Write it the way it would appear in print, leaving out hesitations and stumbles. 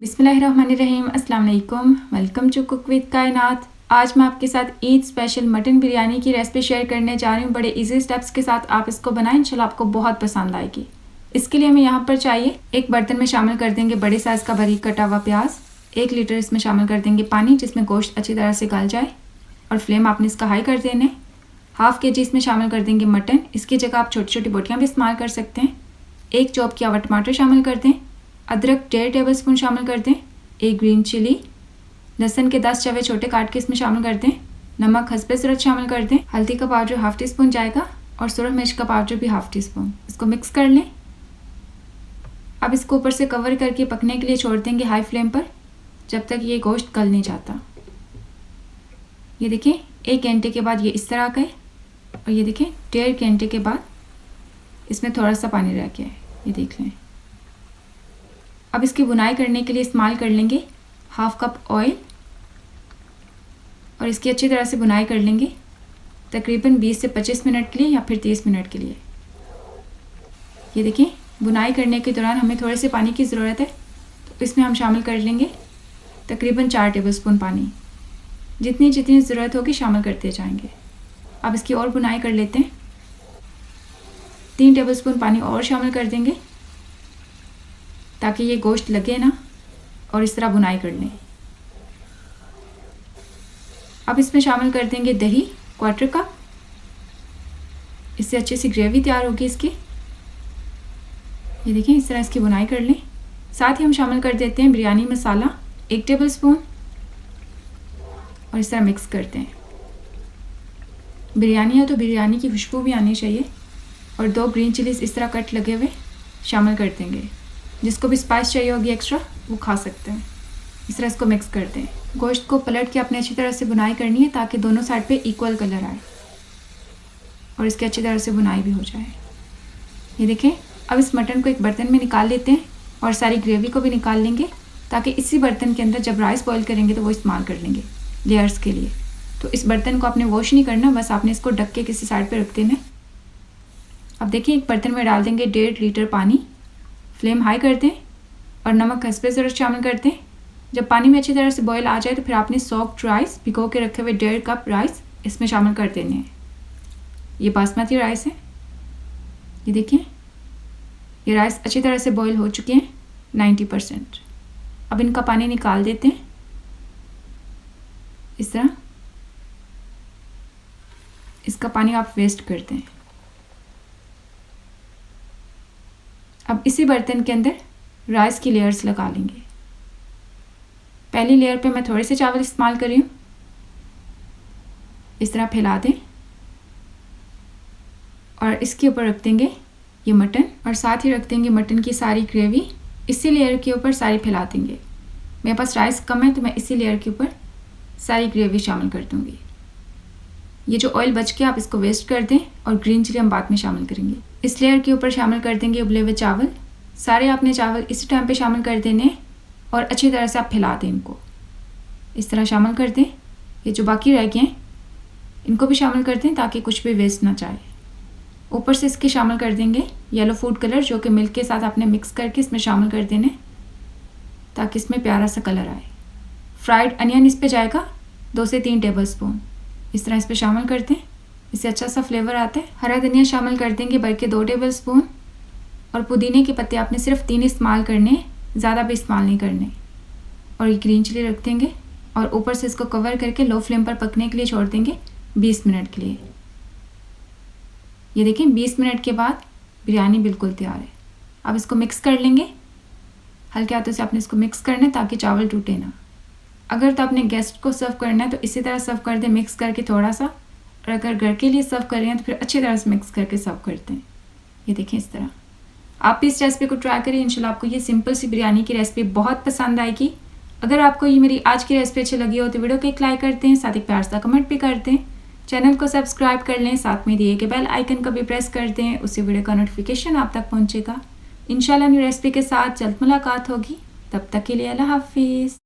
बिस्मिल्लाहिर्रहमानिर्रहीम, अस्सलाम वालेकुम। वेलकम टू कुक विद कायनात। आज मैं आपके साथ ईद स्पेशल मटन बिरयानी की रेसिपी शेयर करने जा रही हूँ। बड़े इजी स्टेप्स के साथ आप इसको बनाएं, इंशाल्लाह आपको बहुत पसंद आएगी। इसके लिए हमें यहाँ पर चाहिए, एक बर्तन में शामिल कर देंगे बड़े साइज़ का बारीक कटा हुआ प्याज। 1 लीटर इसमें शामिल कर देंगे पानी जिसमें गोश्त अच्छी तरह से गल जाए और फ्लेम आपने इसका हाई कर देने। ½ kg इसमें शामिल कर देंगे मटन। इसकी जगह आप छोटी छोटी बोटियाँ भी इस्तेमाल कर सकते हैं। 1 चॉप किया हुआ टमाटर शामिल कर दें। अदरक 1.5 टेबलस्पून शामिल कर दें। 1 ग्रीन चिली, लहसुन के 10 चवे छोटे काट के इसमें शामिल कर दें। नमक हस्बे ज़रूरत शामिल कर दें। हल्दी का पाउडर ½ टीस्पून जाएगा और सुरख मिर्च का पाउडर भी ½ टीस्पून। इसको मिक्स कर लें। अब इसको ऊपर से कवर करके पकने के लिए छोड़ देंगे हाई फ्लेम पर, जब तक ये गोश्त गल नहीं जाता। ये देखें 1 घंटे के बाद ये इस तरह का है और ये देखें 1.5 घंटे के बाद इसमें थोड़ा सा पानी रह गया है, ये देख लें। अब इसकी बुनाई करने के लिए इस्तेमाल कर लेंगे ½ कप ऑयल और इसकी अच्छी तरह से बुनाई कर लेंगे तकरीबन 20 से 25 मिनट के लिए या फिर 30 मिनट के लिए। ये देखें बुनाई करने के दौरान हमें थोड़े से पानी की ज़रूरत है, तो इसमें हम शामिल कर लेंगे तकरीबन 4 टेबलस्पून पानी। जितनी जितनी ज़रूरत होगी शामिल करते जाएंगे। अब इसकी और बुनाई कर लेते हैं। 3 टेबलस्पून पानी और शामिल कर देंगे ताकि ये गोश्त लगे ना, और इस तरह बुनाई कर लें। अब इसमें शामिल कर देंगे दही 1/4 कप। इससे अच्छी सी ग्रेवी तैयार होगी इसकी। ये देखें इस तरह इसकी बुनाई कर लें। साथ ही हम शामिल कर देते हैं बिरयानी मसाला 1 टेबलस्पून और इस तरह मिक्स करते हैं। बिरयानी है तो बिरयानी की खुशबू भी आनी चाहिए। और 2 ग्रीन चिलीज़ इस तरह कट लगे हुए शामिल कर देंगे। जिसको भी स्पाइस चाहिए होगी एक्स्ट्रा वो खा सकते हैं। इस तरह इसको मिक्स करते हैं। गोश्त को पलट के अपने अच्छी तरह से बुनाई करनी है ताकि दोनों साइड पे इक्वल कलर आए और इसकी अच्छी तरह से बुनाई भी हो जाए। ये देखें अब इस मटन को एक बर्तन में निकाल लेते हैं और सारी ग्रेवी को भी निकाल लेंगे ताकि इसी बर्तन के अंदर जब राइस बॉईल करेंगे तो वो इस्तेमाल कर लेंगे लेयर्स के लिए। तो इस बर्तन को आपने वॉश नहीं करना, बस आपने इसको ढक के किसी साइड पर रख देना। अब देखिए एक बर्तन में डाल देंगे 1.5 लीटर पानी। फ्लेम हाई कर दें और नमक हस्बे ज़रूरत शामिल कर दें। जब पानी में अच्छी तरह से बॉयल आ जाए तो फिर आपने सॉफ्ट राइस भिगो के रखे हुए 1.5 कप राइस इसमें शामिल कर देने हैं। ये बासमती राइस है। ये देखिए ये राइस अच्छी तरह से बॉयल हो चुके हैं 90%। अब इनका पानी निकाल देते हैं इस तरह। इसका पानी आप वेस्ट कर दें। अब इसी बर्तन के अंदर राइस की लेयर्स लगा लेंगे। पहली लेयर पे मैं थोड़े से चावल इस्तेमाल कर रही हूँ। इस तरह फैला दें और इसके ऊपर रख देंगे ये मटन और साथ ही रख देंगे मटन की सारी ग्रेवी। इसी लेयर के ऊपर सारी फैला देंगे। मेरे पास राइस कम है तो मैं इसी लेयर के ऊपर सारी ग्रेवी शामिल कर दूँगी। ये जो ऑयल बच के आप इसको वेस्ट कर दें और ग्रीन चिली हम बाद में शामिल करेंगे। इस लेयर के ऊपर शामिल कर देंगे उबले हुए चावल। सारे आपने चावल इसी टाइम पे शामिल कर देने और अच्छी तरह से आप फैला दें इनको। इस तरह शामिल कर दें। ये जो बाकी रह गए हैं इनको भी शामिल कर दें ताकि कुछ भी वेस्ट ना जाए। ऊपर से इसके शामिल कर देंगे येलो फूड कलर जो कि मिल्क के साथ आपने मिक्स करके इसमें शामिल कर देने ताकि इसमें प्यारा सा कलर आए। फ्राइड अनियन इस पर जाएगा 2 से 3 टेबलस्पून। इस तरह इस पर शामिल करते हैं, इससे अच्छा सा फ्लेवर आता है। हरा धनिया शामिल कर देंगे भर के 2 टेबलस्पून और पुदीने के पत्ते आपने सिर्फ 3 इस्तेमाल करने, ज़्यादा भी इस्तेमाल नहीं करने। और ये ग्रीन चिली रख देंगे और ऊपर से इसको कवर करके लो फ्लेम पर पकने के लिए छोड़ देंगे 20 मिनट के लिए। ये देखें 20 मिनट के बाद बिरयानी बिल्कुल तैयार है। अब इसको मिक्स कर लेंगे। हल्के हाथों से आपने इसको मिक्स करना है ताकि चावल टूटे ना। अगर तो आपने गेस्ट को सर्व करना है तो इसी तरह सर्व कर दें मिक्स करके थोड़ा सा, और अगर घर के लिए सर्व कर रहे हैं तो फिर अच्छी तरह से मिक्स करके सर्व करते हैं। ये देखें इस तरह आप भी इस रेसिपी को ट्राई करें। इंशाल्लाह आपको ये सिंपल सी बिरयानी की रेसिपी बहुत पसंद आएगी। अगर आपको ये मेरी आज की रेसिपी अच्छी लगी हो तो वीडियो को एक लाइक करते हैं, साथ ही प्यार से कमेंट भी करते हैं। चैनल को सब्सक्राइब कर लें, साथ में दिए गए बेल आइकन को भी प्रेस कर दें, उससे वीडियो का नोटिफिकेशन आप तक पहुँचेगा। इंशाल्लाह न्यू रेसिपी के साथ जल्द मुलाकात होगी। तब तक के लिए अल्लाह हाफिज़।